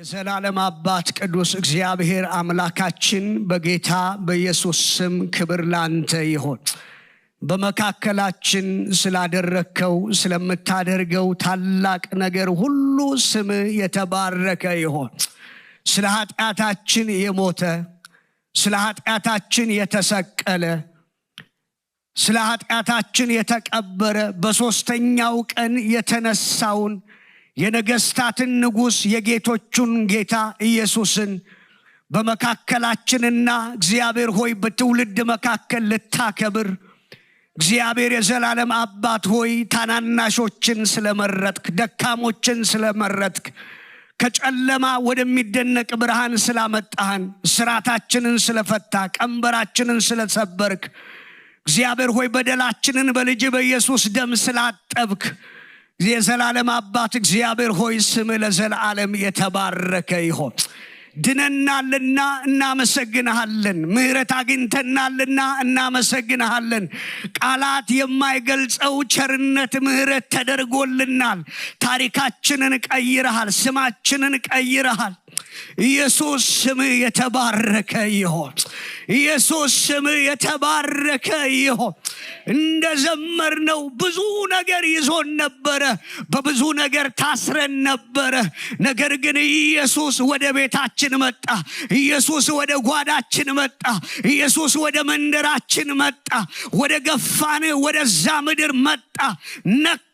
የዘላለም አባት ቅዱስ እግዚአብሔር አምላካችን በጌታ በኢየሱስ ስም ክብር ላንተ ይሁን። በመካከላችን ስላደረከው ስለምታደርገው ታላቅ ነገር ሁሉ ስም የተባረከ ይሁን። ስለ ኃጢአታችን የሞተ ስለ ኃጢአታችን የተሰቀለ ስለ ኃጢአታችን የተቀበረ በሶስተኛው ቀን የተነሳውን የነገስታትን ንጉስ የጌቶቹን ጌታ ኢየሱስን በመካከላችንና እግዚአብሔር ሆይ በትውልድ መካከል ልታከብር እግዚአብሔር የዘላለም አባት ሆይ ታናናሾችን ስለመረጥክ ደካሞችን ስለመረጥክ ከጨለማ ወደሚደነቅ ብርሃን ስላመጣህን ስራታችንን ስለፈታ ቀንበራችንን ስለሰበርክ እግዚአብሔር ሆይ በደላችንን በልጅ በኢየሱስ ደም ስላጠብክ የዘላለም አባት እግዚአብሔር ሆይ ስም ለዘላለም የተባረከ ይሁን። ድነናልና እናመሰግንሃለን። ምህረት አግኝተናልና እናመሰግንሃለን። ቃላት የማይገልጸው ቸርነት ምህረት ተደርጎልናል። ታሪካችንን ቀይረሃል። ስማችንን ቀይረሃል። ኢየሱስ ስም የተባረከ ይሁን። ኢየሱስ ስም የተባረከ ይሁን። እንደዘመርነው ብዙ ነገር ይዞን ነበረ። በብዙ ነገር ታስረን ነበረ። ነገር ግን ኢየሱስ ወደ ቤታችን መጣ። ኢየሱስ ወደ ጓዳችን መጣ። ኢየሱስ ወደ መንደራችን መጣ። ወደ ገፋን ወደዛ ምድር መጣ። ነካህን።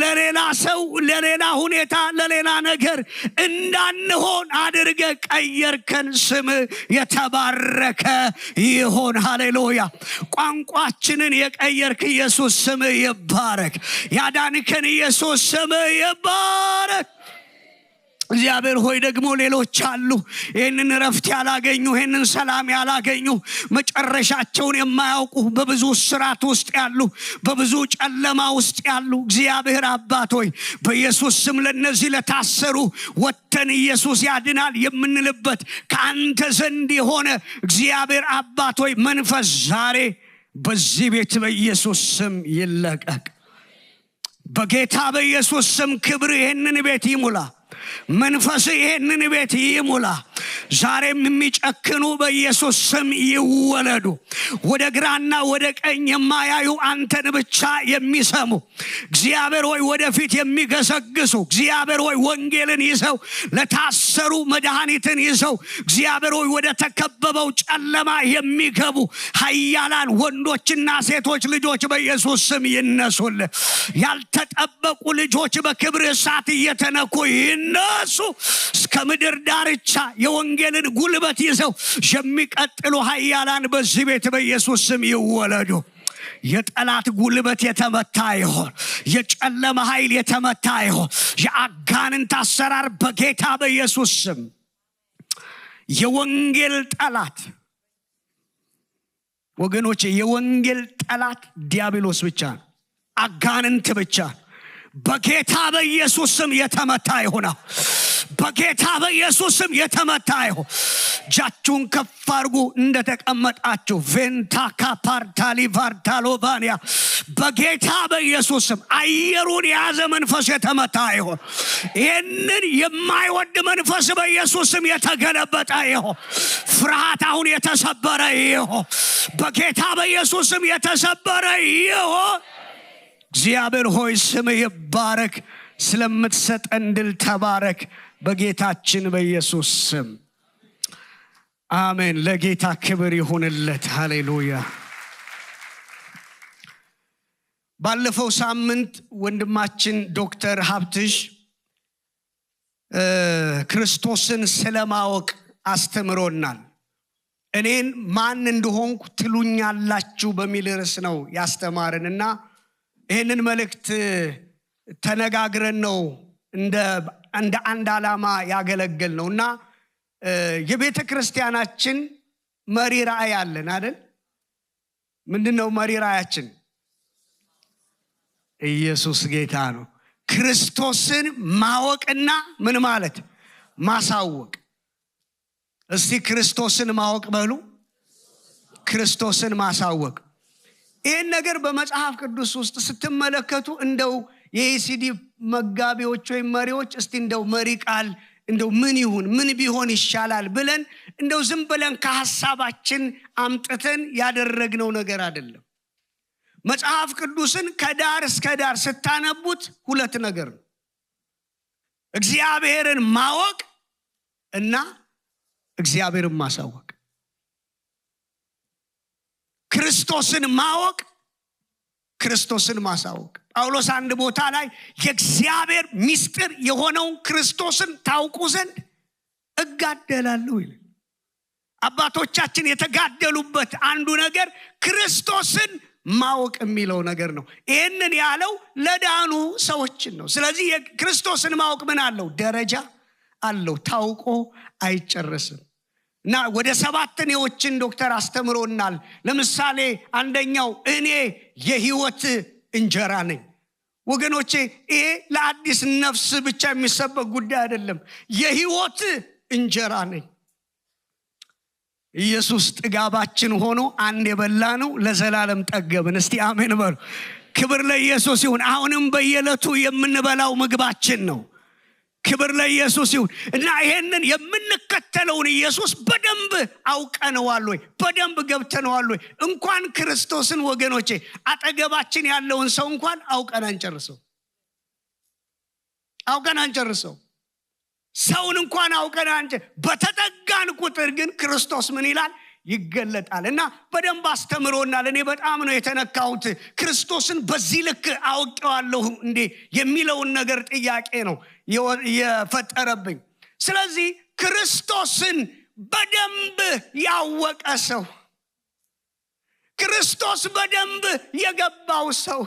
ለሌላ ሰው ለሌላ ሁኔታ ለሌላ ነገር እንዳንሆን አድርገ ቀየርከን። ስም የተባረከ ይሁን። ሃሌሉያ። ቋንቋችንን የቀየርክ ኢየሱስ ስም ይባረክ። ያዳንከን ኢየሱስ ስም ይባረክ። እግዚአብሔር ሆይ ደግሞ ሌሎች አሉ ይህንን ረፍት ያላገኙ ይህንን ሰላም ያላገኙ መጨረሻቸውን የማያውቁ በብዙ ስራት ውስጥ ያሉ በብዙ ጨለማ ውስጥ ያሉ እግዚአብሔር አባት ሆይ በኢየሱስ ስም ለነዚህ ለታሰሩ ወጥተን ኢየሱስ ያድናል የምንልበት ከአንተ ዘንድ የሆነ እግዚአብሔር አባት ሆይ መንፈስ ዛሬ በዚህ ቤት በኢየሱስ ስም ይለቀቅ። በጌታ በኢየሱስ ስም ክብር ይህንን ቤት ይሙላ። መንፈስ ይሄንን ቤት ይሙላ። ዛሬም የሚጨክኑ በኢየሱስ ስም ይወለዱ። ወደ ግራና ወደ ቀኝ የማያዩ አንተን ብቻ የሚሰሙ እግዚአብሔር ሆይ ወደፊት የሚገሰግሱ እግዚአብሔር ሆይ ወንጌልን ይዘው ለታሰሩ መድኃኒትን ይዘው እግዚአብሔር ሆይ ወደ ተከበበው ጨለማ የሚገቡ ኃያላን ወንዶችና ሴቶች ልጆች በኢየሱስ ስም ይነሱልህ። ያልተጠበቁ ልጆች በክብር እሳት እየተነኩ ይነሱ። እስከ ምድር ዳርቻ የወንጌልን ጉልበት ይዘው የሚቀጥሉ ኃያላን በዚህ ቤት በኢየሱስ ስም ይወለዱ። የጠላት ጉልበት የተመታ ይሁን። የጨለማ ኃይል የተመታ ይሁን። የአጋንንት አሰራር በጌታ በኢየሱስ ስም የወንጌል ጠላት ወገኖች የወንጌል ጠላት ዲያብሎስ ብቻ አጋንንት ብቻ በጌታ በኢየሱስ ስም የተመታ ይሁን። በጌታ በኢየሱስ ስም የተመታ ይሁን። እጃችሁን ከፍ አድርጉ እንደተቀመጣችሁ። ቬንታካ ፓርታሊ ቫርታሎቫኒያ በጌታ በኢየሱስ ስም አየሩን የያዘ መንፈስ የተመታ ይሁን። ይህንን የማይወድ መንፈስ በኢየሱስ ስም የተገለበጠ ይሁን። ፍርሃት አሁን የተሰበረ ይሁን። በጌታ በኢየሱስ ስም የተሰበረ ይሁን። እግዚአብሔር ሆይ ስም ይባረክ። ስለምትሰጠን ድል ተባረክ። በጌታችን በኢየሱስ ስም አሜን። ለጌታ ክብር ይሁንለት። ሃሌሉያ። ባለፈው ሳምንት ወንድማችን ዶክተር ሀብትሽ ክርስቶስን ስለማወቅ አስተምሮናል። እኔን ማን እንደሆንኩ ትሉኛላችሁ በሚል ርዕስ ነው ያስተማረንና ይህንን መልእክት ተነጋግረን ነው እንደ አንድ ዓላማ ያገለገል ነውና የቤተ ክርስቲያናችን መሪ ራእይ አለን አይደል? ምንድነው መሪ ራእያችን? ኢየሱስ ጌታ ነው። ክርስቶስን ማወቅና ምን ማለት ማሳወቅ። እስቲ ክርስቶስን ማወቅ በሉ። ክርስቶስን ማሳወቅ። ይህን ነገር በመጽሐፍ ቅዱስ ውስጥ ስትመለከቱ እንደው የኢሲዲ መጋቢዎች ወይም መሪዎች እስቲ እንደው መሪ ቃል እንደው ምን ይሁን ምን ቢሆን ይሻላል ብለን እንደው ዝም ብለን ከሐሳባችን አምጥተን ያደረግነው ነገር አይደለም። መጽሐፍ ቅዱስን ከዳር እስከ ዳር ስታነቡት ሁለት ነገር ነው። እግዚአብሔርን ማወቅ እና እግዚአብሔርን ማሳወቅ። ክርስቶስን ማወቅ፣ ክርስቶስን ማሳወቅ። ጳውሎስ አንድ ቦታ ላይ የእግዚአብሔር ምስጢር የሆነውን ክርስቶስን ታውቁ ዘንድ እጋደላለሁ ይላል። አባቶቻችን የተጋደሉበት አንዱ ነገር ክርስቶስን ማወቅ የሚለው ነገር ነው። ይህንን ያለው ለዳኑ ሰዎችን ነው። ስለዚህ የክርስቶስን ማወቅ ምን አለው? ደረጃ አለው። ታውቆ አይጨረስም። እና ወደ 7 እኔዎችን ዶክተር አስተምሮናል። ለምሳሌ አንደኛው እኔ የህይወት እንጀራ ነኝ። ወገኖቼ ይሄ ለአዲስ ነፍስ ብቻ የሚሰበክ ጉዳይ አይደለም። የህይወት እንጀራ ነኝ። ኢየሱስ ጥጋባችን ሆኖ አንድ የበላነው ለዘላለም ጠገብን። እስቲ አሜን በሉ። ክብር ለኢየሱስ ይሁን። አሁንም በየዕለቱ የምንበላው ምግባችን ነው። ክብር ለኢየሱስ ይሁን። እና ይሄንን የምንከተለውን ኢየሱስ በደንብ አውቀነዋል ወይ? በደንብ ገብተነዋል ወይ? እንኳን ክርስቶስን ወገኖቼ አጠገባችን ያለውን ሰው እንኳን አውቀን አንጨርሰው። ሰውን እንኳን አውቀን በተጠጋን ቁጥር ግን ክርስቶስ ምን ይላል? ይገለጣል። እና በደንብ አስተምሮናል። እኔ በጣም ነው የተነካሁት። ክርስቶስን በዚህ ልክ አውቀዋለሁ እንዴ የሚለውን ነገር ጥያቄ ነው የፈጠረብኝ። ስለዚህ ክርስቶስን በደንብ ያወቀ ሰው፣ ክርስቶስ በደንብ የገባው ሰው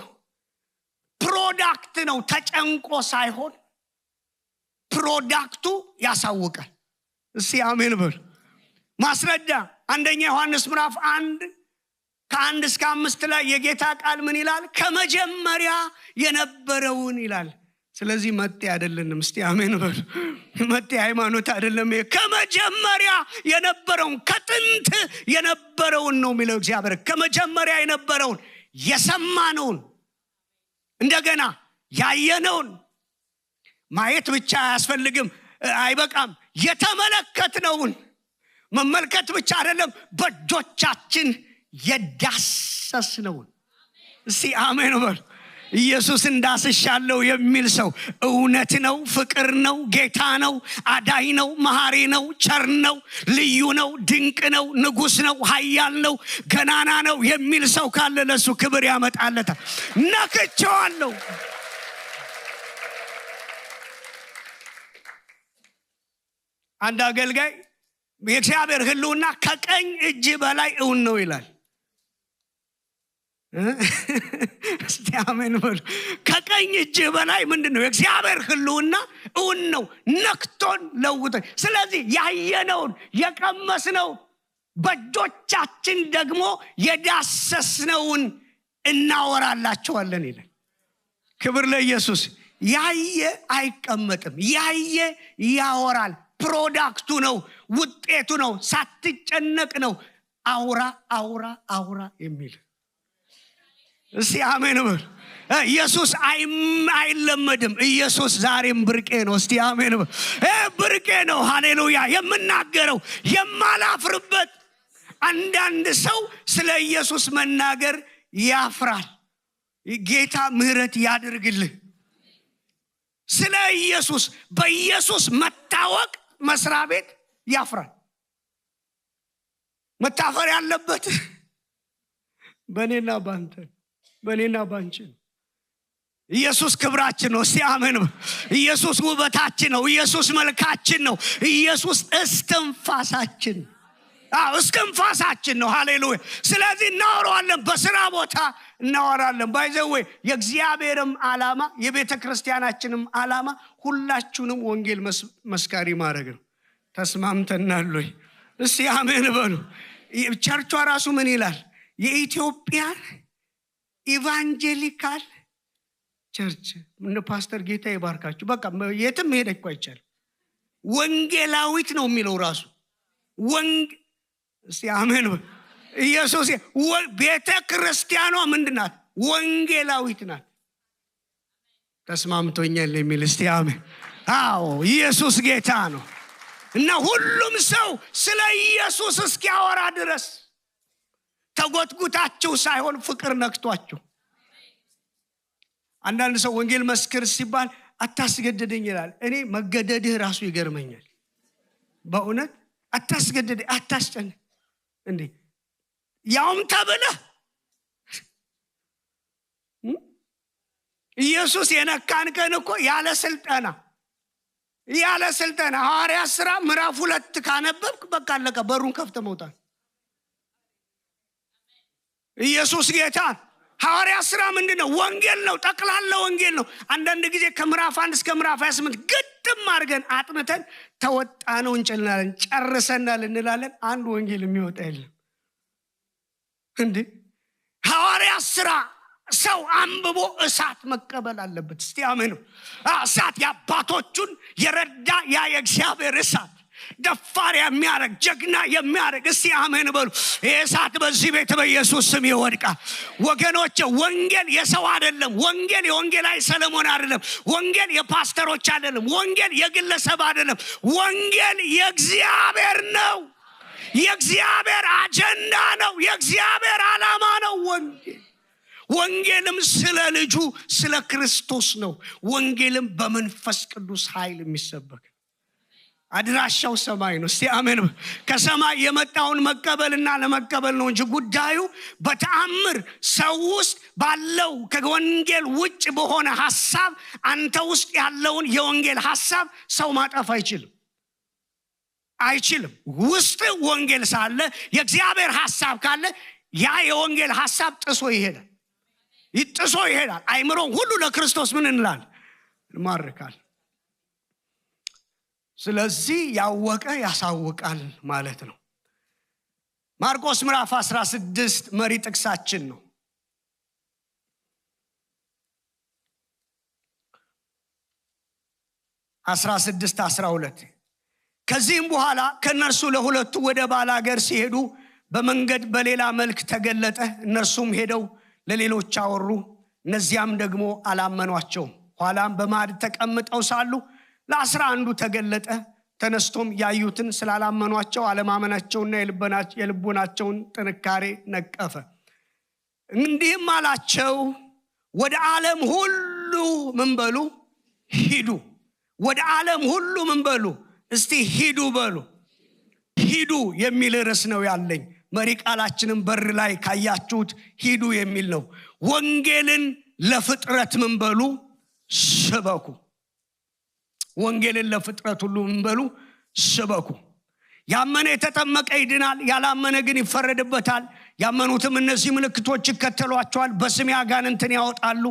ፕሮዳክት ነው። ተጨንቆ ሳይሆን ፕሮዳክቱ ያሳውቃል። እስቲ አሜን በሉ። ማስረጃ አንደኛ ዮሐንስ ምዕራፍ 1 ከ1 እስከ 5 ላይ የጌታ ቃል ምን ይላል? ከመጀመሪያ የነበረውን ይላል። ስለዚህ መጤ አይደለንም። እስቲ አሜን በሉ። መጤ ሃይማኖት አይደለም። ከመጀመሪያ የነበረውን ከጥንት የነበረውን ነው የሚለው እግዚአብሔር። ከመጀመሪያ የነበረውን የሰማነውን እንደገና ያየነውን ማየት ብቻ አያስፈልግም፣ አይበቃም። የተመለከትነውን መመልከት ብቻ አይደለም፣ በእጆቻችን የዳሰስነውን። እስቲ አሜን በሉ። ኢየሱስ እንዳስሻለው የሚል ሰው እውነት ነው፣ ፍቅር ነው፣ ጌታ ነው፣ አዳኝ ነው፣ መሐሪ ነው፣ ቸር ነው፣ ልዩ ነው፣ ድንቅ ነው፣ ንጉስ ነው፣ ኃያል ነው፣ ገናና ነው የሚል ሰው ካለ ለሱ ክብር ያመጣለታል። ነክቼዋለሁ። አንድ አገልጋይ የእግዚአብሔር ህልውና ከቀኝ እጅ በላይ እውን ነው ይላል። እስቲ አሜን በሉ። ከቀኝ እጅ በላይ ምንድነው? የእግዚአብሔር ህልውና እውን ነው፣ ነክቶን ለውጦን። ስለዚህ ያየነውን የቀመስነው በእጆቻችን ደግሞ የዳሰስነውን እናወራላቸዋለን ይላል። ክብር ለኢየሱስ። ያየ አይቀመጥም፣ ያየ ያወራል። ፕሮዳክቱ ነው፣ ውጤቱ ነው፣ ሳትጨነቅ ነው። አውራ አውራ አውራ የሚል እስቲ አሜን በሉ። ኢየሱስ አይለመድም። ኢየሱስ ዛሬም ብርቄ ነው። እስቲ አሜን በሉ። ብርቄ ነው። ሃሌሉያ። የምናገረው የማላፍርበት። አንዳንድ ሰው ስለ ኢየሱስ መናገር ያፍራል። ጌታ ምህረት ያድርግልህ። ስለ ኢየሱስ በኢየሱስ መታወቅ መስሪያ ቤት ያፍራል። መታፈር ያለበት በእኔና ባንተ፣ በእኔና ባንቺ። ኢየሱስ ክብራችን ነው። እስቲ አሜን። ኢየሱስ ውበታችን ነው። ኢየሱስ መልካችን ነው። ኢየሱስ እስትንፋሳችን፣ እስትንፋሳችን ነው። ሃሌሉያ። ስለዚህ እናወራዋለን፣ በስራ ቦታ እናወራለን። ባይዘዌ የእግዚአብሔርም ዓላማ የቤተ ክርስቲያናችንም ዓላማ ሁላችሁንም ወንጌል መስካሪ ማድረግ ነው። ተስማምተናል ወይ? እስቲ አሜን በሉ። ቸርቿ ራሱ ምን ይላል? የኢትዮጵያን ኢቫንጀሊካል ቸርች። ምን ፓስተር ጌታ ይባርካችሁ። በቃ የትም ሄደ እኮ አይቻል። ወንጌላዊት ነው የሚለው ራሱ እስቲ አሜን በሉ። ኢየሱስ ቤተ ክርስቲያኗ ምንድናት? ወንጌላዊት ናት። ተስማምቶኛል የሚል እስቲ አሜን። አዎ ኢየሱስ ጌታ ነው። እና ሁሉም ሰው ስለ ኢየሱስ እስኪያወራ ድረስ ተጎትጉታችሁ ሳይሆን ፍቅር ነክቷችሁ። አንዳንድ ሰው ወንጌል መስክር ሲባል አታስገድደኝ ይላል። እኔ መገደድህ ራሱ ይገርመኛል በእውነት። አታስገድደኝ፣ አታስጨንቅ እንዴ ያውም ተብለህ። ኢየሱስ የነካን ቀን እኮ ያለ ስልጠና ሐዋርያት ሥራ ምዕራፍ 2 ካነበብክ በቃ አለቀ። በሩን ከፍተ መውጣት። ኢየሱስ ጌታ። ሐዋርያት ሥራ ምንድነው? ወንጌል ነው፣ ጠቅላላ ወንጌል ነው። አንዳንድ ጊዜ ከምዕራፍ 1 እስከ ምዕራፍ 28 ግጥም አድርገን አጥንተን ተወጣነው እንችላለን፣ ጨርሰናል እንላለን። አንድ ወንጌል የሚወጣ የለም እንዴ። ሐዋርያት ሥራ ሰው አንብቦ እሳት መቀበል አለበት። እስቲ አሜን። እሳት የአባቶቹን የረዳ ያ የእግዚአብሔር እሳት ደፋር የሚያረግ ጀግና የሚያረግ። እስቲ አሜን በሉ። ይህ እሳት በዚህ ቤት በኢየሱስ ስም ይወድቃል። ወገኖች ወንጌል የሰው አይደለም። ወንጌል የወንጌላዊ ሰለሞን አይደለም። ወንጌል የፓስተሮች አይደለም። ወንጌል የግለሰብ አይደለም። ወንጌል የእግዚአብሔር ነው። የእግዚአብሔር አጀንዳ ነው። የእግዚአብሔር ዓላማ ነው። ወንጌልም ስለ ልጁ ስለ ክርስቶስ ነው። ወንጌልም በመንፈስ ቅዱስ ኃይል የሚሰበክ አድራሻው ሰማይ ነው። እስቲ አሜን። ከሰማይ የመጣውን መቀበልና ለመቀበል ነው እንጂ ጉዳዩ በተአምር ሰው ውስጥ ባለው ከወንጌል ውጭ በሆነ ሐሳብ አንተ ውስጥ ያለውን የወንጌል ሐሳብ ሰው ማጠፍ አይችልም። ውስጥ ወንጌል ሳለ የእግዚአብሔር ሐሳብ ካለ ያ የወንጌል ሐሳብ ጥሶ ይሄዳል። አይምሮን ሁሉ ለክርስቶስ ምን እንላል? እንማርካል። ስለዚህ ያወቀ ያሳውቃል ማለት ነው። ማርቆስ ምዕራፍ 16 መሪ ጥቅሳችን ነው። 16:12 ከዚህም በኋላ ከነርሱ ለሁለቱ ወደ ባላገር ሲሄዱ በመንገድ በሌላ መልክ ተገለጠ። እነርሱም ሄደው ለሌሎች አወሩ፣ እነዚያም ደግሞ አላመኗቸውም። ኋላም በማዕድ ተቀምጠው ሳሉ ለ11 ተገለጠ። ተነስቶም ያዩትን ስላላመኗቸው አለማመናቸውና የልቦናቸውን ጥንካሬ ነቀፈ። እንዲህም አላቸው፣ ወደ ዓለም ሁሉ ምን በሉ? ሂዱ። ወደ ዓለም ሁሉ ምን በሉ? እስቲ ሂዱ በሉ። ሂዱ የሚል ርዕስ ነው ያለኝ። መሪ ቃላችንን በር ላይ ካያችሁት ሂዱ የሚል ነው። ወንጌልን ለፍጥረት ምን በሉ? ስበኩ። ወንጌልን ለፍጥረት ሁሉ ምን በሉ? ስበኩ። ያመነ የተጠመቀ ይድናል፣ ያላመነ ግን ይፈረድበታል። ያመኑትም እነዚህ ምልክቶች ይከተሏቸዋል። በስሜ አጋንንትን ያወጣሉ፣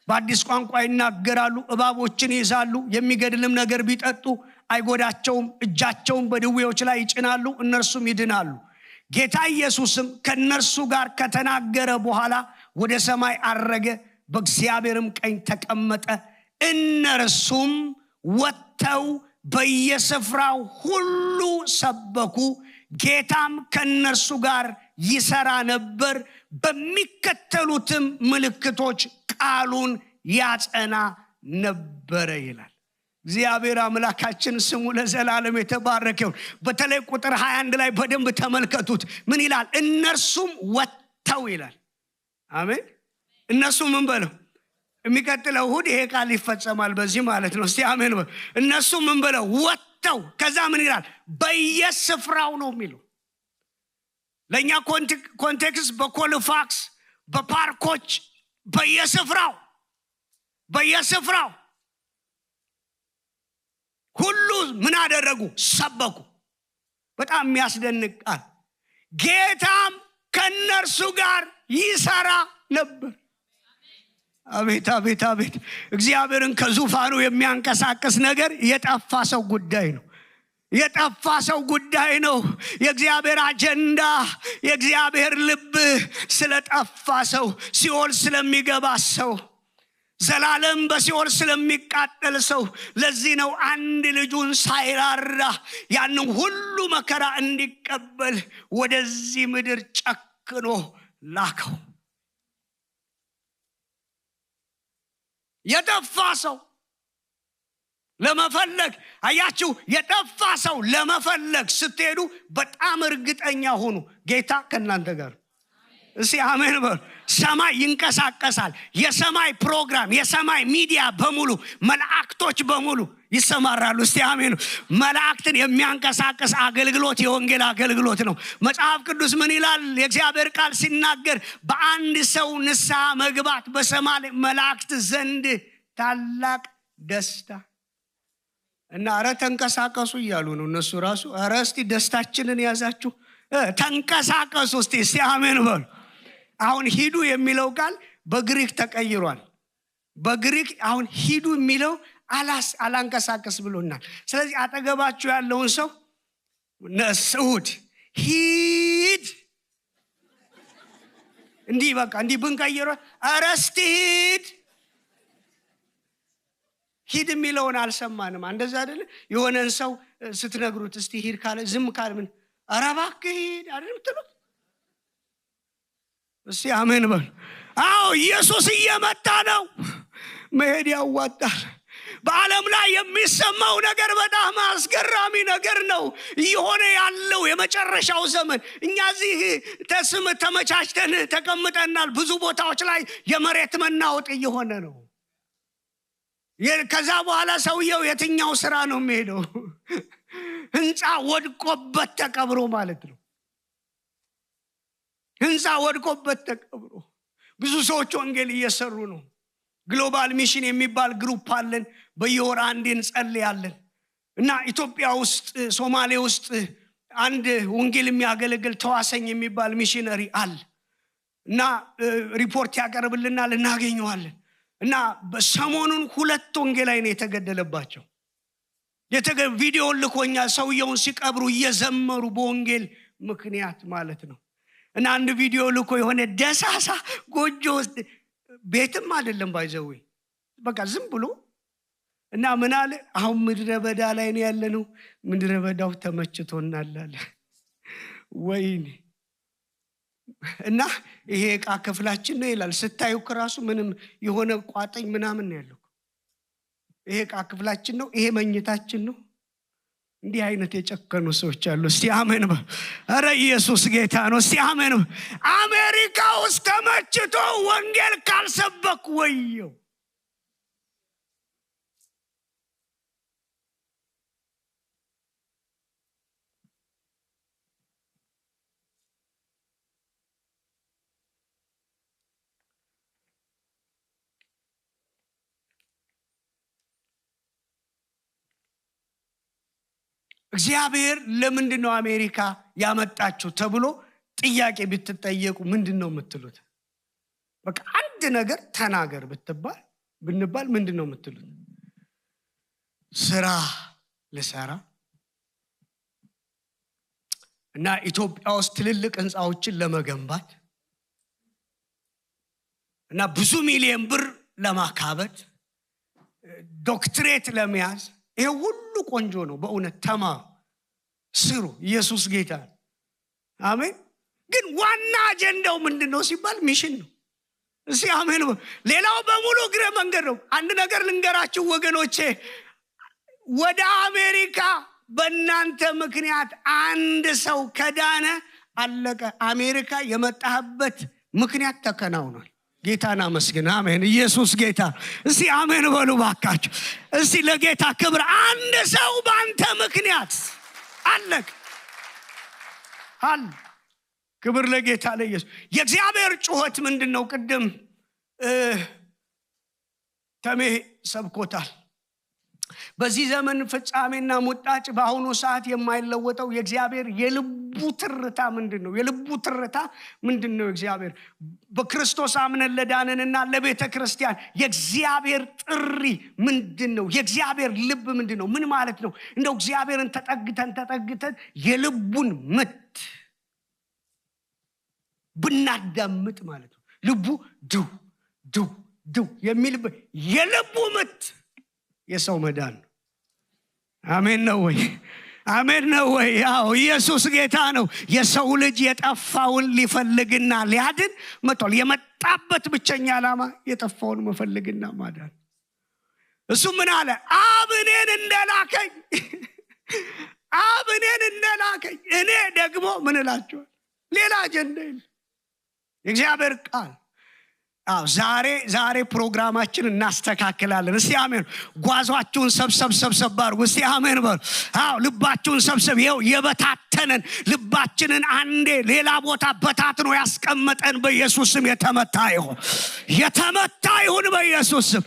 በአዲስ ቋንቋ ይናገራሉ፣ እባቦችን ይይዛሉ፣ የሚገድልም ነገር ቢጠጡ አይጎዳቸውም፣ እጃቸውን በድዌዎች ላይ ይጭናሉ፣ እነርሱም ይድናሉ። ጌታ ኢየሱስም ከነርሱ ጋር ከተናገረ በኋላ ወደ ሰማይ አረገ፣ በእግዚአብሔርም ቀኝ ተቀመጠ። እነርሱም ወጥተው በየስፍራው ሁሉ ሰበኩ። ጌታም ከነርሱ ጋር ይሰራ ነበር፣ በሚከተሉትም ምልክቶች ቃሉን ያጸና ነበረ ይላል። እግዚአብሔር አምላካችን ስሙ ለዘላለም የተባረከ ይሁን። በተለይ ቁጥር 21 ላይ በደንብ ተመልከቱት። ምን ይላል? እነርሱም ወጥተው ይላል። አሜን። እነርሱም ምን በለው? የሚቀጥለው እሁድ ይሄ ቃል ይፈጸማል በዚህ ማለት ነው። እስቲ አሜን በሉ። እነርሱም ምን በለው? ወጥተው። ከዛ ምን ይላል? በየስፍራው ነው የሚለው። ለእኛ ኮንቴክስት በኮልፋክስ በፓርኮች በየስፍራው ሁሉ ምን አደረጉ? ሰበኩ። በጣም የሚያስደንቅ ቃል። ጌታም ከነርሱ ጋር ይሰራ ነበር። አቤት አቤት አቤት! እግዚአብሔርን ከዙፋኑ የሚያንቀሳቅስ ነገር የጠፋ ሰው ጉዳይ ነው። የእግዚአብሔር አጀንዳ፣ የእግዚአብሔር ልብ ስለጠፋ ሰው፣ ሲኦል ስለሚገባ ሰው፣ ዘላለም በሲኦል ስለሚቃጠል ሰው። ለዚህ ነው አንድ ልጁን ሳይራራ ያንን ሁሉ መከራ እንዲቀበል ወደዚህ ምድር ጨክኖ ላከው። የጠፋ ሰው ለመፈለግ አያችሁ የጠፋ ሰው ለመፈለግ ስትሄዱ በጣም እርግጠኛ ሆኑ ጌታ ከእናንተ ጋር እስቲ አሜን በሉ ሰማይ ይንቀሳቀሳል የሰማይ ፕሮግራም የሰማይ ሚዲያ በሙሉ መላእክቶች በሙሉ ይሰማራሉ እስቲ አሜን መላእክትን የሚያንቀሳቀስ አገልግሎት የወንጌል አገልግሎት ነው መጽሐፍ ቅዱስ ምን ይላል የእግዚአብሔር ቃል ሲናገር በአንድ ሰው ንስሐ መግባት በሰማይ መላእክት ዘንድ ታላቅ ደስታ እና አረ ተንቀሳቀሱ እያሉ ነው እነሱ ራሱ አረ እስቲ ደስታችንን ያዛችሁ ተንቀሳቀሱ እስቲ አሜን በሉ አሁን ሂዱ የሚለው ቃል በግሪክ ተቀይሯል በግሪክ አሁን ሂዱ የሚለው አላንቀሳቀስ ብሎናል ስለዚህ አጠገባችሁ ያለውን ሰው ነስኡድ ሂድ እንዲህ በቃ እንዲህ ብንቀይረው አረስቲ ሂድ የሚለውን አልሰማንም እንደዛ አይደለ የሆነን ሰው ስትነግሩት እስቲ ሂድ ካለ ዝም ካለ ምን አረባክ ሂድ አይደል ትሉት እስቲ አሜን በሉ አዎ ኢየሱስ እየመጣ ነው መሄድ ያዋጣል በዓለም ላይ የሚሰማው ነገር በጣም አስገራሚ ነገር ነው እየሆነ ያለው የመጨረሻው ዘመን እኛ እዚህ ተመቻችተን ተቀምጠናል ብዙ ቦታዎች ላይ የመሬት መናወጥ እየሆነ ነው ከዛ በኋላ ሰውየው የትኛው ስራ ነው የሚሄደው ህንፃ ወድቆበት ተቀብሮ ማለት ነው ህንፃ ወድቆበት ተቀብሮ ብዙ ሰዎች ወንጌል እየሰሩ ነው ግሎባል ሚሽን የሚባል ግሩፕ አለን በየወር አንዴ እንጸልያለን እና ኢትዮጵያ ውስጥ ሶማሌ ውስጥ አንድ ወንጌል የሚያገለግል ተዋሰኝ የሚባል ሚሽነሪ አለ እና ሪፖርት ያቀርብልናል እናገኘዋለን እና በሰሞኑን 2 ወንጌላዊ ነው የተገደለባቸው ቪዲዮ ልኮኛል ሰውየውን ሲቀብሩ እየዘመሩ በወንጌል ምክንያት ማለት ነው እና አንድ ቪዲዮ ልኮ የሆነ ደሳሳ ጎጆ ቤትም አይደለም ባይዘው በቃ ዝም ብሎ እና ምን አለ አሁን ምድረ በዳ ላይ ነው ያለነው ምድረ በዳው ተመችቶናል አለ ወይኔ እና ይሄ ዕቃ ክፍላችን ነው ይላል ስታዩ ከራሱ ምንም የሆነ ቋጠኝ ምናምን ነው ያለው ይሄ ዕቃ ክፍላችን ነው ይሄ መኝታችን ነው እንዲህ አይነት የጨከኑ ሰዎች አሉ እስቲ አሜን በሉ አረ ኢየሱስ ጌታ ነው እስቲ አሜን አሜሪካ ውስጥ ተመችቶ ወንጌል ካልሰበክ ወየው እግዚአብሔር ለምንድነው አሜሪካ ያመጣችሁ ተብሎ ጥያቄ ብትጠየቁ ምንድነው የምትሉት በቃ አንድ ነገር ተናገር ብንባል ምንድነው የምትሉት ስራ ለሰራ እና ኢትዮጵያ ውስጥ ትልልቅ ህንጻዎችን ለመገንባት እና ብዙ ሚሊዮን ብር ለማካበት ዶክትሬት ለመያዝ ይሄ ሁሉ ቆንጆ ነው በእውነት ተማሩ ስሩ ኢየሱስ ጌታ አሜን ግን ዋና አጀንዳው ምንድነው ሲባል ሚሽን ነው እሺ አሜን ሌላው በሙሉ ግረ መንገድ ነው አንድ ነገር ልንገራችሁ ወገኖቼ ወደ አሜሪካ በእናንተ ምክንያት አንድ ሰው ከዳነ አለቀ አሜሪካ የመጣህበት ምክንያት ተከናውኗል ጌታና መስገን አሜን ኢየሱስ ጌታ እስቲ አሜን በሉ ባካችሁ እስቲ ለጌታ ክብር አንድ ሰው ባንተ ምክንያት አለቀ ክብር ለጌታ ለኢየሱስ የእግዚአብሔር ጩኸት ምንድነው ቅድም ተሜ ሰብኮታል በዚህ ዘመን ፍጻሜና ሙጣጭ በአሁኑ ሰዓት የማይለወጠው የእግዚአብሔር የልቡ ትርታ ምንድነው የልቡ ትርታ ምንድነው እግዚአብሔር በክርስቶስ አምነን ለዳንንና ለቤተ ክርስቲያን የእግዚአብሔር ጥሪ ምንድነው የእግዚአብሔር ልብ ምንድነው ምን ማለት ነው እንደው እግዚአብሔርን ተጠግተን የልቡን ምት ብናዳምጥ ማለት ነው ልቡ ዱ የሚል የልቡ ምት የሰው መዳን አሜን ነው ወይ አሜን ነው ወይ ያው ኢየሱስ ጌታ ነው የሰው ልጅ የጠፋውን ሊፈልግና ሊያድን መጥቷል የመጣበት ብቸኛ ዓላማ የጠፋውን መፈልግና ማዳን እሱ ምን አለ? አብ እኔን እንደላከኝ አብ እኔን እንደላከኝ እኔ ደግሞ ምን እላችኋለሁ? ሌላ አጀንዳ የለም። የእግዚአብሔር ቃል ዛሬ ፕሮግራማችን እናስተካክላለን። እስቲ አሜን። ጓዟችሁን ሰብሰብ አድርጉ። እስቲ አሜን በሉ። ልባችሁን ሰብሰብ። ይኸው የበታተነን ልባችንን አንዴ ሌላ ቦታ በታትኖ ያስቀመጠን በኢየሱስ ስም የተመታ ይሁን በኢየሱስ ስም።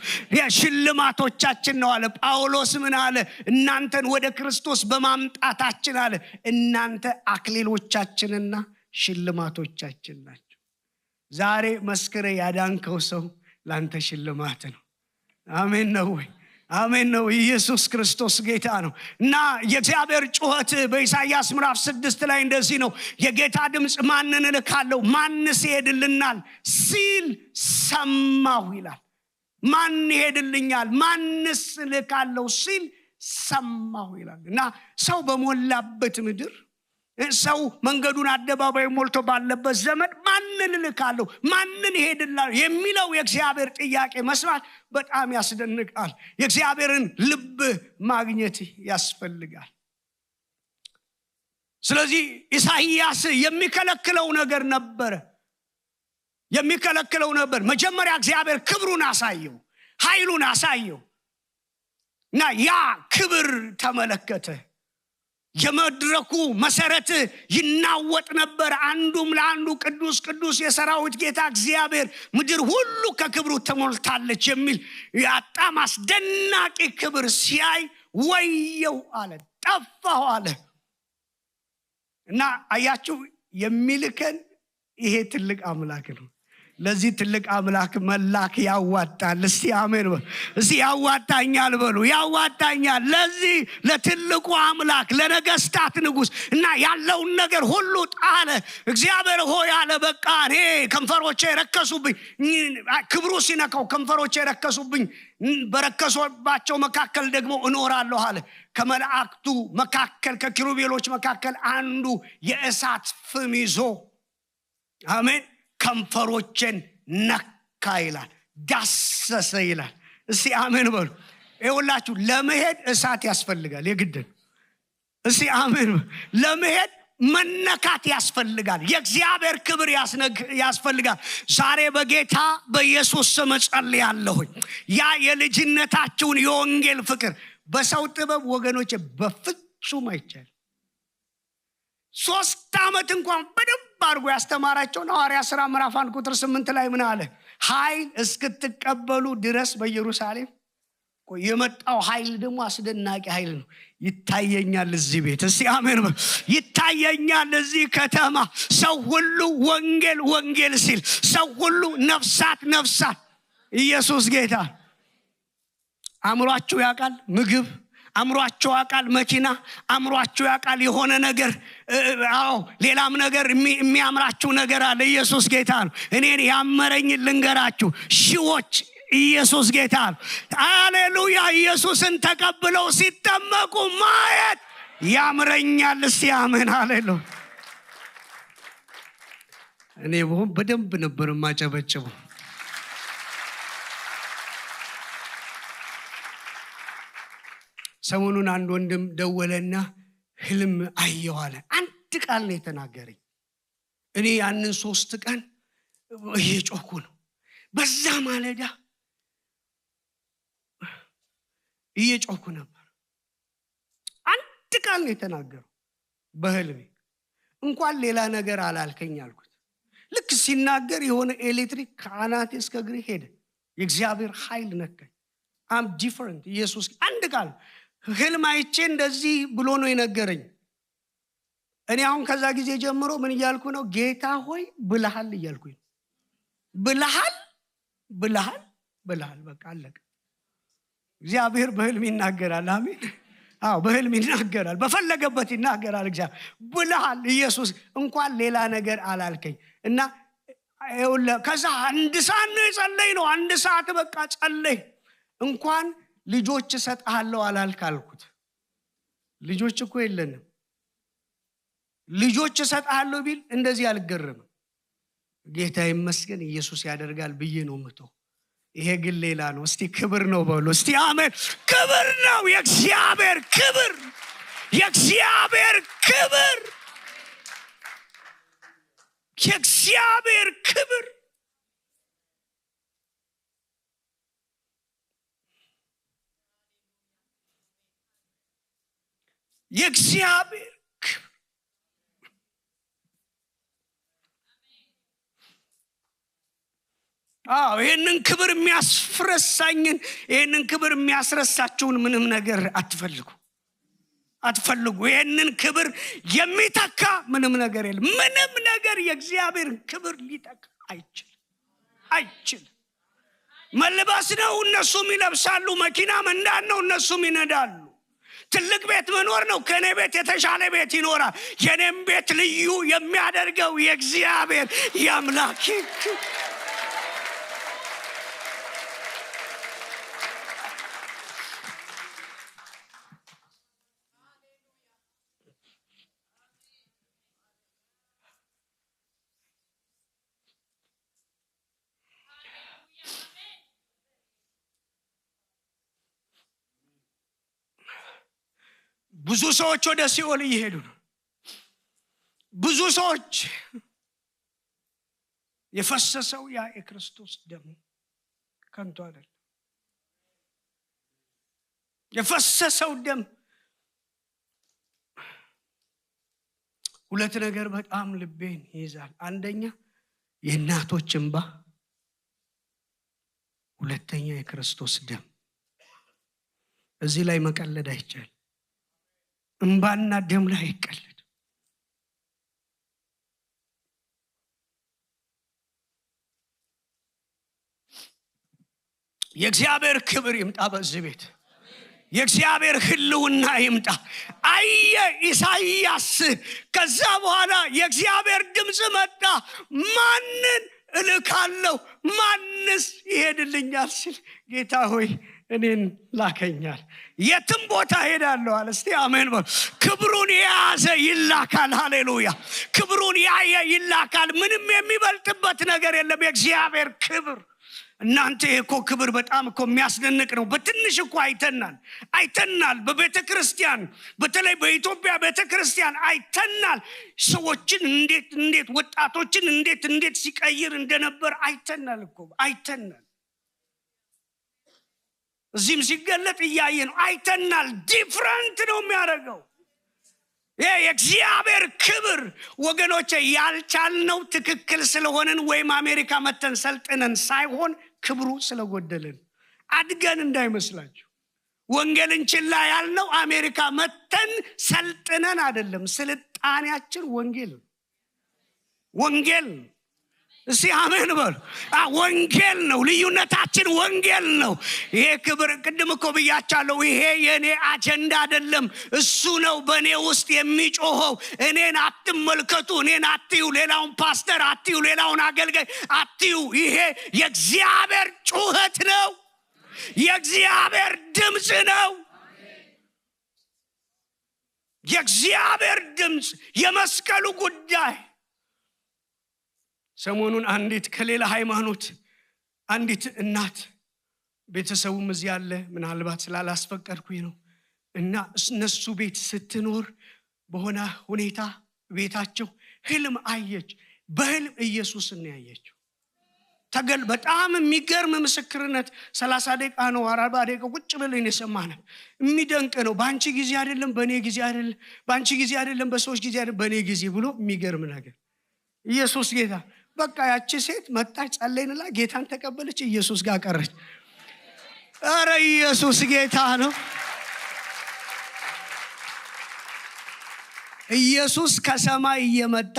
ሽልማቶቻችን ነው አለ ጳውሎስ። ምን አለ? እናንተን ወደ ክርስቶስ በማምጣታችን አለ እናንተ አክሊሎቻችንና ሽልማቶቻችን ናቸው። ዛሬ መስክረ ያዳንከው ሰው ላንተ ሽልማት ነው። አሜን ነው ወይ? አሜን ነው። ኢየሱስ ክርስቶስ ጌታ ነው። እና የእግዚአብሔር ጩኸት በኢሳይያስ ምዕራፍ 6 ላይ እንደዚህ ነው። የጌታ ድምፅ ማንን እልካለሁ ማንስ ይሄድልናል ሲል ሰማሁ ይላል። ማን ይሄድልኛል ማንስ እልካለሁ ሲል ሰማሁ ይላል። እና ሰው በሞላበት ምድር ሰው መንገዱን አደባባይ ሞልቶ ባለበት ዘመን ማንን እልካለሁ ማንን ይሄድልናል የሚለው የእግዚአብሔር ጥያቄ መስማት በጣም ያስደንቃል። የእግዚአብሔርን ልብ ማግኘት ያስፈልጋል። ስለዚህ ኢሳይያስ የሚከለክለው ነገር ነበር። መጀመሪያ እግዚአብሔር ክብሩን አሳየው፣ ኃይሉን አሳየው እና ያ ክብር ተመለከተ። የመድረኩ መሰረት ይናወጥ ነበር። አንዱም ለአንዱ ቅዱስ ቅዱስ የሰራዊት ጌታ እግዚአብሔር ምድር ሁሉ ከክብሩ ተሞልታለች የሚል በጣም አስደናቂ ክብር ሲያይ ወየው አለ፣ ጠፋሁ አለ። እና አያችሁ የሚልከን ይሄ ትልቅ አምላክ ነው። ለዚህ ትልቅ አምላክ መላክ ያዋጣል። እስቲ አሜን በሉ። እስቲ ያዋጣኛል በሉ። ያዋጣኛል ለዚህ ለትልቁ አምላክ ለነገስታት ንጉስ። እና ያለውን ነገር ሁሉ ጣለ። እግዚአብሔር ሆይ አለ በቃ እኔ ከንፈሮቼ ረከሱብኝ። ክብሩ ሲነካው ከንፈሮቼ ረከሱብኝ፣ በረከሱባቸው መካከል ደግሞ እኖራለሁ አለ። ከመላእክቱ መካከል ከኪሩቤሎች መካከል አንዱ የእሳት ፍም ይዞ አሜን ከንፈሮችን ነካ ይላል፣ ዳሰሰ ይላል። እስቲ አሜን በሉ። ይኸውላችሁ ለመሄድ እሳት ያስፈልጋል፣ የግድ ነው። እስቲ አሜን በሉ። ለመሄድ መነካት ያስፈልጋል። የእግዚአብሔር ክብር ያስፈልጋል። ዛሬ በጌታ በኢየሱስ ስም ጸልያለሁኝ ያ የልጅነታችሁን የወንጌል ፍቅር በሰው ጥበብ ወገኖች በፍጹም አይቻልም። 3 ዓመት እንኳን በደንብ አድርጎ ያስተማራቸው ሐዋርያት ሥራ ምዕራፍ 1 ቁጥር 8 ላይ ምን አለ? ኃይል እስክትቀበሉ ድረስ በኢየሩሳሌም የመጣው ኃይል ደግሞ አስደናቂ ኃይል ነው። ይታየኛል እዚህ ቤት። እስቲ አሜን በሉ። ይታየኛል እዚህ ከተማ ሰው ሁሉ ወንጌል ሲል፣ ሰው ሁሉ ነፍሳት ኢየሱስ ጌታ። አእምሯችሁ ያውቃል ምግብ፣ አእምሯችሁ ያውቃል መኪና፣ አእምሯችሁ ያውቃል የሆነ ነገር። ሌላም ነገር የሚያምራችሁ ነገር አለ። ኢየሱስ ጌታ ነው። እኔን ያመረኝ ልንገራችሁ ሺዎች ኢየሱስ ጌታ ነው። ሃሌሉያ። ኢየሱስን ተቀብለው ሲጠመቁ ማየት ያምረኛል። እስቲ አሜን ሃሌሉያ። እኔ በደንብ ነበር ማጨበጨበው። ሰሞኑን አንድ ወንድም ደወለና ህልም አየሁ አለ። አንድ ቃል ነው የተናገረኝ። እኔ ያንን 3 ቀን እየጮኩ ነው። በዛ ማለዳ እየጮኩ ነበር። አንድ ቃል ነው የተናገረው በህልሜ። እንኳን ሌላ ነገር አላልከኝ አልኩት። ልክ ሲናገር የሆነ ኤሌክትሪክ ከአናቴ እስከ እግሬ ሄደ። የእግዚአብሔር ኃይል ነካኝ። አም ዲፈረንት ኢየሱስ። አንድ ቃል ህልም አይቼ እንደዚህ ብሎ ነው የነገረኝ። እኔ አሁን ከዛ ጊዜ ጀምሮ ምን እያልኩ ነው? ጌታ ሆይ ብለሃል እያልኩኝ። ብለሃል በቃ አለቀ። እግዚአብሔር በህልም ይናገራል። አሜን። በህልም ይናገራል፣ በፈለገበት ይናገራል። እግዚአብሔር ብለሃል ኢየሱስ። እንኳን ሌላ ነገር አላልከኝ። እና ከዛ 1 ሰዓት ነው የጸለይ ነው። 1 ሰዓት በቃ ጸለይ። እንኳን ልጆች እሰጥሃለሁ አላልክ አልኩት። ልጆች እኮ የለንም። ልጆች እሰጥሃለሁ ቢል እንደዚህ አልገረምም። ጌታ ይመስገን ኢየሱስ ያደርጋል ብዬ ነው ምተው። ይሄ ግን ሌላ ነው። እስቲ ክብር ነው በሉ እስቲ አሜን። ክብር ነው፣ የእግዚአብሔር ክብር፣ የእግዚአብሔር ክብር፣ የእግዚአብሔር ክብር። የእግዚአብሔር ክብር። ይህንን ክብር የሚያስረሳኝን፣ ይህንን ክብር የሚያስረሳችሁን ምንም ነገር አትፈልጉ። ይህንን ክብር የሚተካ ምንም ነገር የለም። ምንም ነገር የእግዚአብሔር ክብር ሊተካ አይችልም። መልበስ ነው፣ እነሱም ይለብሳሉ። መኪና መንዳት ነው፣ እነሱም ይነዳሉ። ትልቅ ቤት መኖር ነው፣ ከኔ ቤት የተሻለ ቤት ይኖራል። የኔም ቤት ልዩ የሚያደርገው የእግዚአብሔር የአምላክ ብዙ ሰዎች ወደ ሲኦል እየሄዱ ነው። ብዙ ሰዎች የፈሰሰው ያ የክርስቶስ ደም ከንቱ አይደለም። የፈሰሰው ደም ሁለት ነገር በጣም ልቤን ይይዛል። አንደኛ የእናቶች እንባ፣ ሁለተኛ የክርስቶስ ደም። እዚህ ላይ መቀለድ አይቻልም። እንባና ደም ላይ አይቀለድ። የእግዚአብሔር ክብር ይምጣ በዚህ ቤት። የእግዚአብሔር ህልውና ይምጣ። አየ ኢሳይያስ ከዛ በኋላ የእግዚአብሔር ድምፅ መጣ። ማንን እልካለሁ? ማንስ ይሄድልኛል ሲል ጌታ ሆይ እኔን ላከኛል። የትም ቦታ ሄዳለሁ አለ። እስቲ አሜን በሉ። ክብሩን የያዘ ይላካል። ሃሌሉያ። ክብሩን ያየ ይላካል። ምንም የሚበልጥበት ነገር የለም። የእግዚአብሔር ክብር። እናንተ እኮ ክብር በጣም እኮ የሚያስደንቅ ነው። በትንሽ እኮ አይተናል። በቤተ ክርስቲያን፣ በተለይ በኢትዮጵያ ቤተ ክርስቲያን አይተናል። ሰዎችን እንዴት ወጣቶችን እንዴት ሲቀይር እንደነበር አይተናል። እዚህም ሲገለጥ እያየ ነው። አይተናል። ዲፍረንት ነው የሚያደርገው የእግዚአብሔር ክብር። ወገኖቼ ያልቻልነው ትክክል ስለሆነን ወይም አሜሪካ መተን ሰልጥነን ሳይሆን ክብሩ ስለጎደለን አድገን እንዳይመስላችሁ። ወንጌልን ችላ ያልነው አሜሪካ መተን ሰልጥነን አይደለም። ስልጣኔያችን ወንጌል ነው። እስቲ አሜን በሉ። ወንጌል ነው። ልዩነታችን ወንጌል ነው። ይሄ ክብር ቅድም እኮ ብያቻለሁ። ይሄ የኔ አጀንዳ አይደለም። እሱ ነው በእኔ ውስጥ የሚጮኸው። እኔን አትመልከቱ፣ እኔን አትዩ፣ ሌላውን ፓስተር አትዩ፣ ሌላውን አገልጋይ አትዩ። ይሄ የእግዚአብሔር ጩኸት ነው። የእግዚአብሔር ድምፅ ነው። የእግዚአብሔር ድምፅ። የመስቀሉ ጉዳይ ሰሞኑን አንዲት ከሌላ ሃይማኖት አንዲት እናት፣ ቤተሰቡም እዚህ ያለ ምናልባት ስላላስፈቀድኩኝ ነው፣ እና እነሱ ቤት ስትኖር በሆነ ሁኔታ ቤታቸው ህልም አየች። በህልም ኢየሱስን ያየችው በጣም የሚገርም ምስክርነት 30 ደቂቃ ነው 40 ደቂቃ ቁጭ ብለን የሰማነው። የሚደንቅ ነው። ባንቺ ጊዜ አይደለም፣ በኔ ጊዜ አይደለም፣ ባንቺ ጊዜ አይደለም፣ በሰዎች ጊዜ አይደለም፣ በኔ ጊዜ ብሎ የሚገርም ነገር። ኢየሱስ ጌታ። በቃ ያቺ ሴት መጣች፣ ጸለይንላ፣ ጌታን ተቀበለች፣ ኢየሱስ ጋር ቀረች። ኧረ ኢየሱስ ጌታ ነው። ኢየሱስ ከሰማይ እየመጣ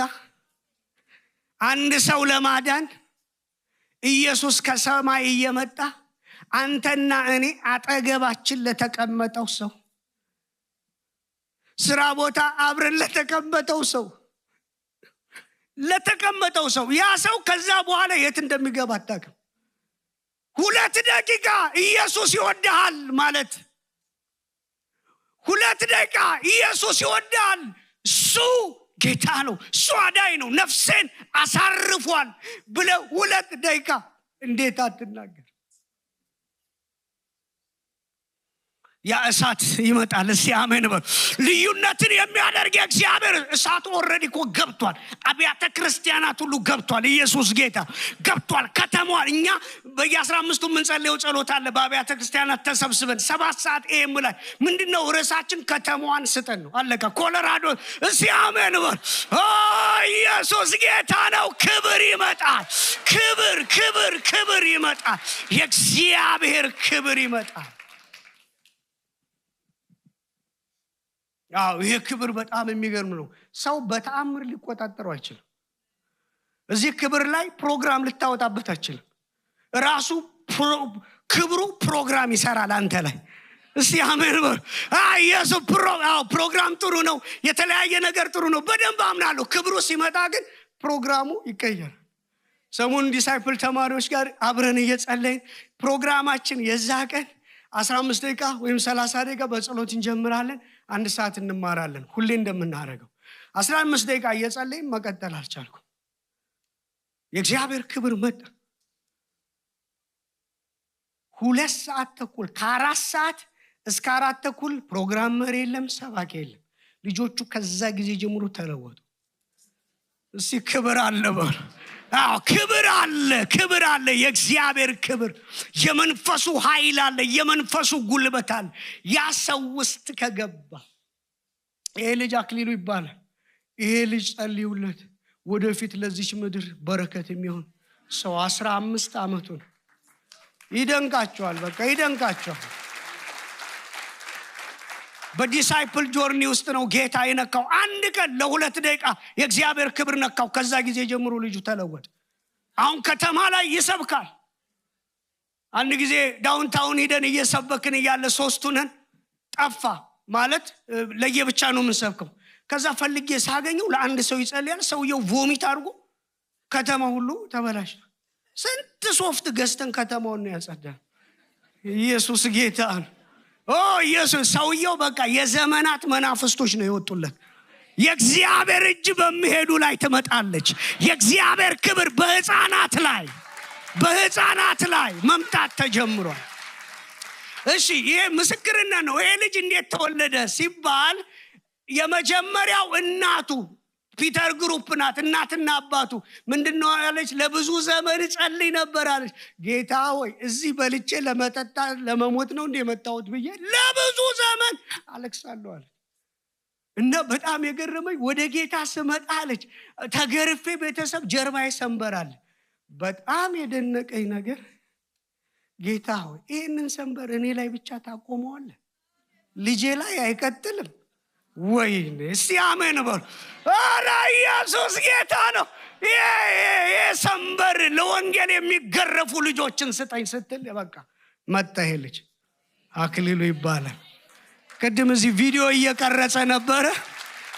አንድ ሰው ለማዳን ኢየሱስ ከሰማይ እየመጣ አንተና እኔ አጠገባችን ለተቀመጠው ሰው፣ ስራ ቦታ አብረን ለተቀመጠው ሰው ያ ሰው ከዛ በኋላ የት እንደሚገባ አታውቅም። 2 ደቂቃ ኢየሱስ ይወድሃል ማለት 2 ደቂቃ ኢየሱስ ይወድሃል። እሱ ጌታ ነው፣ እሱ አዳኝ ነው፣ ነፍሴን አሳርፏል ብለ 2 ደቂቃ እንዴት አትናገር? ያ እሳት ይመጣል። እስቲ አሜን በሉ። ልዩነትን የሚያደርግ የእግዚአብሔር እሳት ኦልሬዲ እኮ ገብቷል። አብያተ ክርስቲያናት ሁሉ ገብቷል። ኢየሱስ ጌታ ገብቷል። ከተማዋል። እኛ በየ15ቱ የምንጸልየው ጸሎት አለ በአብያተ ክርስቲያናት ተሰብስበን 7 ሰዓት ኤም ላይ ምንድነው ርዕሳችን? ከተማዋን ስጠን ነው። አለቀ። ኮሎራዶ። እስቲ አሜን በሉ። ኢየሱስ ጌታ ነው። ክብር ይመጣል። ክብር ይመጣል። የእግዚአብሔር ክብር ይመጣል። ይሄ ክብር በጣም የሚገርም ነው። ሰው በተአምር ሊቆጣጠረው አይችልም። እዚህ ክብር ላይ ፕሮግራም ልታወጣበት አይችልም። ራሱ ክብሩ ፕሮግራም ይሰራል አንተ ላይ። እስቲ አሜን በሉ። ኢየሱስ ፕሮግራም ጥሩ ነው። የተለያየ ነገር ጥሩ ነው። በደንብ አምናለሁ። ክብሩ ሲመጣ ግን ፕሮግራሙ ይቀየራል። ሰሞኑን ዲሳይፕል ተማሪዎች ጋር አብረን እየጸለይን ፕሮግራማችን የዛ ቀን 15 ደቂቃ ወይም 30 ደቂቃ በጸሎት እንጀምራለን። 1 ሰዓት እንማራለን። ሁሌ እንደምናደርገው 15 ደቂቃ እየጸለይን መቀጠል አልቻልኩም። የእግዚአብሔር ክብር መጣ። 2 ሰዓት ተኩል ከ4 ሰዓት እስከ 4 ተኩል ፕሮግራም መሪ የለም፣ ሰባኪ የለም። ልጆቹ ከዛ ጊዜ ጀምሮ ተለወጡ። እስቲ ክብር አለ በሉ። ክብር አለ። የእግዚአብሔር ክብር፣ የመንፈሱ ኃይል አለ፣ የመንፈሱ ጉልበት አለ። ያ ሰው ውስጥ ከገባ ይሄ ልጅ አክሊሉ ይባላል። ይሄ ልጅ ጸልዩለት፣ ወደፊት ለዚች ምድር በረከት የሚሆን ሰው 15 ዓመቱ ነው። ይደንቃቸዋል። በቃ ይደንቃቸዋል። በዲሳይፕል ጆርኒ ውስጥ ነው ጌታ የነካው። 1 ቀን ለ2 ደቂቃ የእግዚአብሔር ክብር ነካው። ከዛ ጊዜ ጀምሮ ልጁ ተለወጠ። አሁን ከተማ ላይ ይሰብካል። አንድ ጊዜ ዳውንታውን ሄደን እየሰበክን እያለ 3 ነን። ጠፋ ማለት ለየብቻ ነው የምንሰብከው። ከዛ ፈልጌ ሳገኘው ለአንድ ሰው ይጸልያል። ሰውየው ቮሚት አድርጎ ከተማ ሁሉ ተበላሽ። ስንት ሶፍት ገዝተን ከተማውን ነው ያጸዳን። ኢየሱስ ጌታ ነው። ኢየሱስ ሰውየው በቃ የዘመናት መናፍስቶች ነው የወጡለት። የእግዚአብሔር እጅ በሚሄዱ ላይ ትመጣለች። የእግዚአብሔር ክብር በህፃናት ላይ መምጣት ተጀምሯል። እሺ ይሄ ምስክርነት ነው። ይሄ ልጅ እንዴት ተወለደ ሲባል የመጀመሪያው እናቱ ፒተር ግሩፕ ናት። እናትና አባቱ ምንድነው ያለች? ለብዙ ዘመን ጸልይ ነበር አለች። ጌታ ሆይ እዚህ በልቼ ለመጠጣ ለመሞት ነው እንደ የመጣሁት ብዬ ለብዙ ዘመን አለቅሳለሁ አለች። እና በጣም የገረመኝ ወደ ጌታ ስመጣ አለች ተገርፌ ቤተሰብ ጀርባዬ ሰንበራል። በጣም የደነቀኝ ነገር ጌታ ሆይ ይህንን ሰንበር እኔ ላይ ብቻ ታቆመዋለህ፣ ልጄ ላይ አይቀጥልም ወይ? እስቲ አሜን በሉ። ኧረ ኢየሱስ ጌታ ነው። ይሄ ሰንበር ለወንጌል የሚገረፉ ልጆችን ስጠኝ ስትል በቃ መጣ። ይሄ ልጅ አክሊሉ ይባላል። ቅድም እዚህ ቪዲዮ እየቀረጸ ነበረ።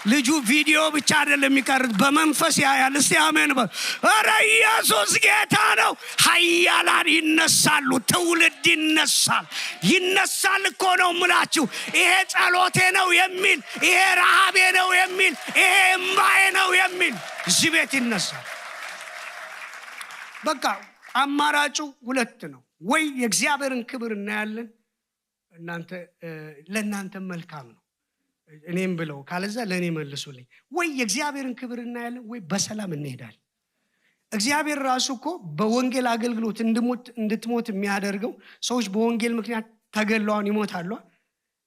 ልጁ ቪዲዮ ብቻ አይደለም የሚቀርጽ፣ በመንፈስ ያያል። እስቲ አሜን በሉ። ኧረ ኢየሱስ ጌታ ነው። ኃያላን ይነሳሉ፣ ትውልድ ይነሳል እኮ ነው የምላችሁ። ይሄ ጸሎቴ ነው የሚል፣ ይሄ ረሃቤ ነው የሚል፣ ይሄ እምባዬ ነው የሚል እዚህ ቤት ይነሳል። በቃ አማራጩ 2 ነው። ወይ የእግዚአብሔርን ክብር እናያለን፣ ለእናንተ መልካም ነው እኔም ብለው ካለዛ ለእኔ መልሱልኝ። ወይ የእግዚአብሔርን ክብር እናያለን፣ ወይ በሰላም እንሄዳለን። እግዚአብሔር ራሱ እኮ በወንጌል አገልግሎት እንድትሞት የሚያደርገው ሰዎች በወንጌል ምክንያት ተገለዋን ይሞታሉ።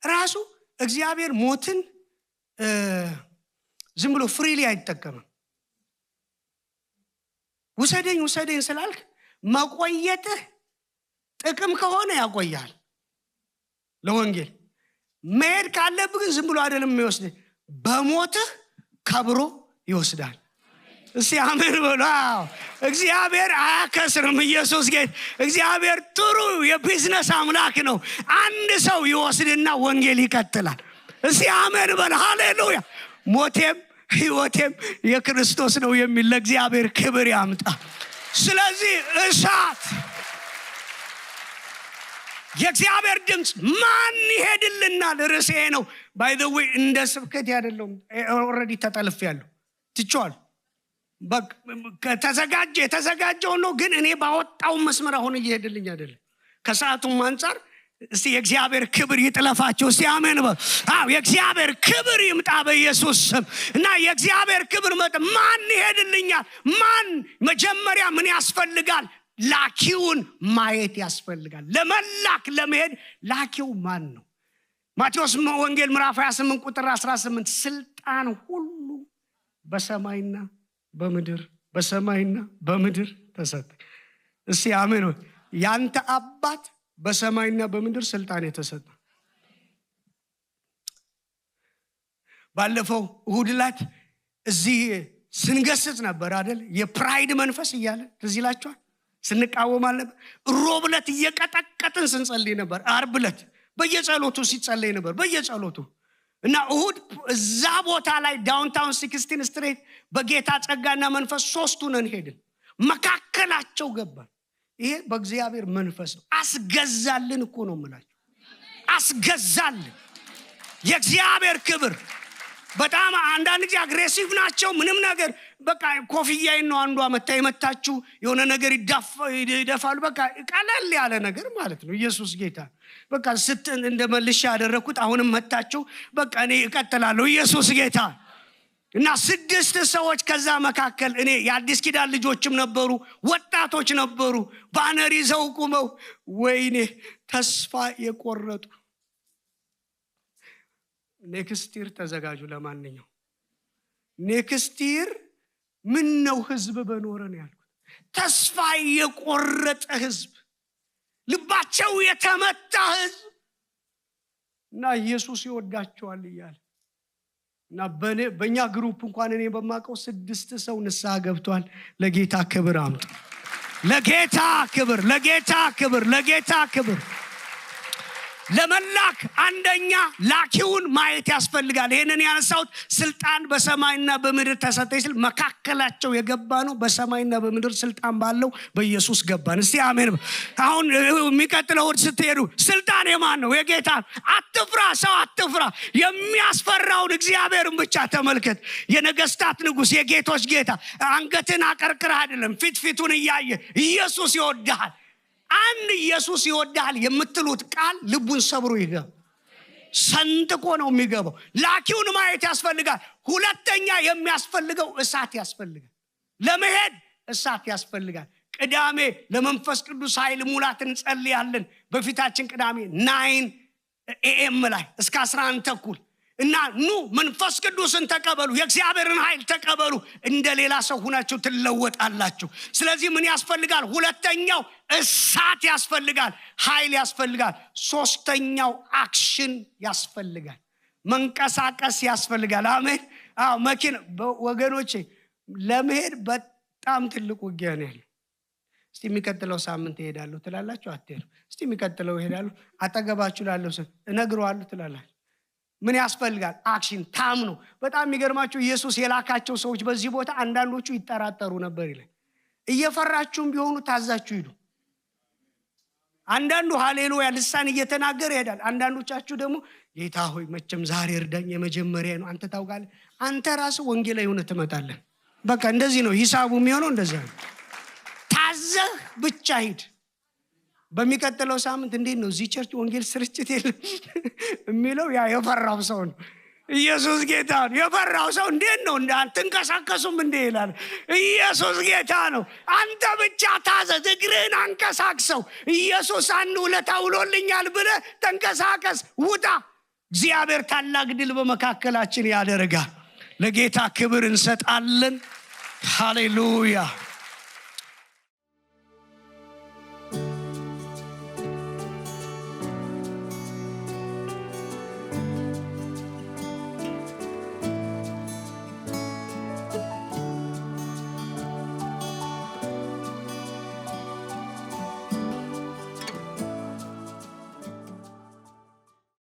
ራሱ እግዚአብሔር ሞትን ዝም ብሎ ፍሪሊ አይጠቀምም። ውሰደኝ ስላልክ መቆየትህ ጥቅም ከሆነ ያቆያል። ለወንጌል መሄድ ካለብህ ግን ዝም ብሎ አይደለም የሚወስድ፣ በሞትህ ከብሮ ይወስዳል። እስቲ አሜን በሉ። እግዚአብሔር አያከስርም። ኢየሱስ ጌታ። እግዚአብሔር ጥሩ የቢዝነስ አምላክ ነው። አንድ ሰው ይወስድና ወንጌል ይቀጥላል። እስቲ አሜን በሉ። ሃሌሉያ። ሞቴም ህይወቴም የክርስቶስ ነው የሚል ለእግዚአብሔር ክብር ያምጣ። ስለዚህ እሳት የእግዚአብሔር ድምፅ ማን ይሄድልናል? ርዕሴ ነው። ባይ ዘ ዌይ እንደ ስብከት ያደለው ኦልሬዲ ተጠልፌያለሁ፣ ትቼዋለሁ። የተዘጋጀው ነው። ግን እኔ ባወጣው መስመር አሁን እየሄድልኝ አይደለም። ከሰዓቱም አንፃር እስቲ የእግዚአብሔር ክብር ይጥለፋቸው። እስቲ አሜን በሉ። የእግዚአብሔር ክብር ይምጣ በኢየሱስ ስም። እና የእግዚአብሔር ክብር ማን ይሄድልኛል? ማን መጀመሪያ ምን ያስፈልጋል? ላኪውን ማየት ያስፈልጋል። ለመላክ ለመሄድ ላኪው ማን ነው? ማቴዎስ ወንጌል ምዕራፍ 28 ቁጥር 18 ስልጣን ሁሉ በሰማይና በምድር በሰማይና በምድር ተሰጠ። እስቲ አሜን። ያንተ አባት በሰማይና በምድር ስልጣን የተሰጠ። ባለፈው እሁድ ዕለት እዚህ ስንገስጽ ነበር አይደል? የፕራይድ መንፈስ እያለ ትዝ ይላችኋል። ስንቃወም አለበት። ሮብ ዕለት እየቀጠቀጥን ስንጸልይ ነበር። ዓርብ ዕለት በየጸሎቱ ሲጸልይ ነበር በየጸሎቱ። እና እሁድ እዛ ቦታ ላይ ዳውንታውን 16 ስትሬት በጌታ ጸጋና መንፈስ ሶስቱን ሄድን። መካከላቸው ገባን። ይሄ በእግዚአብሔር መንፈስ ነው። አስገዛልን እኮ ነው የምላችሁ። አስገዛልን። የእግዚአብሔር ክብር በጣም አንዳንድ ጊዜ አግሬሲቭ ናቸው። ምንም ነገር በቃ ኮፍያዬን ነው አንዷ መታ የመታችሁ የሆነ ነገር ይደፋሉ። በቃ ቀለል ያለ ነገር ማለት ነው። ኢየሱስ ጌታ በቃ እንደመልሽ ያደረኩት አሁንም መታችሁ። በቃ እኔ እቀጥላለሁ። ኢየሱስ ጌታ። እና 6 ሰዎች ከዛ መካከል እኔ የአዲስ ኪዳን ልጆችም ነበሩ፣ ወጣቶች ነበሩ። ባነር ይዘው ቆመው ወይኔ ተስፋ የቆረጡ ኔክስት ይር ተዘጋጁ። ለማንኛው ኔክስት ይር ምን ነው ህዝብ በኖረን ያልኩት። ተስፋ የቆረጠ ህዝብ፣ ልባቸው የተመታ ህዝብ እና ኢየሱስ ይወዳቸዋል እያለ እና በእኛ ግሩፕ እንኳን እኔ በማቀው 6 ሰው ንስሐ ገብቷል። ለጌታ ክብር አምጡ። ለጌታ ክብር፣ ለጌታ ክብር፣ ለጌታ ክብር። ለመላክ አንደኛ ላኪውን ማየት ያስፈልጋል። ይሄንን ያነሳሁት ስልጣን በሰማይና በምድር ተሰጠኝ ሲል መካከላቸው የገባ ነው። በሰማይና በምድር ስልጣን ባለው በኢየሱስ ገባን። እስቲ አሜን። አሁን የሚቀጥለው ስትሄዱ ስልጣን የማን ነው? የጌታ። አትፍራ፣ ሰው አትፍራ። የሚያስፈራውን እግዚአብሔርን ብቻ ተመልከት። የነገስታት ንጉስ፣ የጌቶች ጌታ። አንገትን አቀርቅረህ አይደለም፣ ፊቱን እያየ ኢየሱስ ይወድሃል። አንድ ኢየሱስ ይወድሃል የምትሉት ቃል ልቡን ሰብሮ ይገባ፣ ሰንጥቆ ነው የሚገባው። ላኪውን ማየት ያስፈልጋል። ሁለተኛ የሚያስፈልገው እሳት ያስፈልጋል። ለመሄድ እሳት ያስፈልጋል። ቅዳሜ ለመንፈስ ቅዱስ ኃይል ሙላት እንጸልያለን። በፊታችን ቅዳሜ 9 AM ላይ እስከ 11 ተኩል እና ኑ መንፈስ ቅዱስን ተቀበሉ፣ የእግዚአብሔርን ኃይል ተቀበሉ። እንደሌላ ሰው ሆናችሁ ትለወጣላችሁ። ስለዚህ ምን ያስፈልጋል? ሁለተኛው እሳት ያስፈልጋል፣ ኃይል ያስፈልጋል። ሶስተኛው አክሽን ያስፈልጋል፣ መንቀሳቀስ ያስፈልጋል። አሜን። መኪና ወገኖቼ ለመሄድ በጣም ትልቅ ውጊያ ነው ያለው። እስቲ የሚቀጥለው ሳምንት እሄዳለሁ ትላላችሁ፣ አትሄዱ። እስቲ የሚቀጥለው እሄዳለሁ አጠገባችሁ ላለው ሰው እነግረዋለሁ ትላላችሁ። ምን ያስፈልጋል? አክሽን። ታምኑ። በጣም የሚገርማችሁ ኢየሱስ የላካቸው ሰዎች በዚህ ቦታ አንዳንዶቹ ይጠራጠሩ ነበር ይላል። እየፈራችሁም ቢሆኑ ታዛችሁ ሂዱ። አንዳንዱ ሃሌሉያ ልሳን እየተናገረ ይሄዳል። አንዳንዶቻችሁ ደግሞ ጌታ ሆይ መቼም ዛሬ እርዳኝ፣ የመጀመሪያ ነው፣ አንተ ታውቃለህ። አንተ ራስህ ወንጌላዊ ሆነህ ትመጣለህ። በቃ እንደዚህ ነው ሂሳቡ የሚሆነው። እንደዚህ ነው። ታዘህ ብቻ ሂድ። በሚቀጥለው ሳምንት እንዴት ነው እዚህ ቸርች ወንጌል ስርጭት የለም የሚለው ያ የፈራው ሰው ነው። ኢየሱስ ጌታ ነው። የፈራው ሰው እንዴት ነው እንዳትንቀሳቀሱም እንዴ ይላል። ኢየሱስ ጌታ ነው። አንተ ብቻ ታዘዝ፣ እግርህን አንቀሳቅሰው። ኢየሱስ አንድ ውለታ ውሎልኛል ብለህ ተንቀሳቀስ፣ ውጣ። እግዚአብሔር ታላቅ ድል በመካከላችን ያደርጋል። ለጌታ ክብር እንሰጣለን። ሃሌሉያ።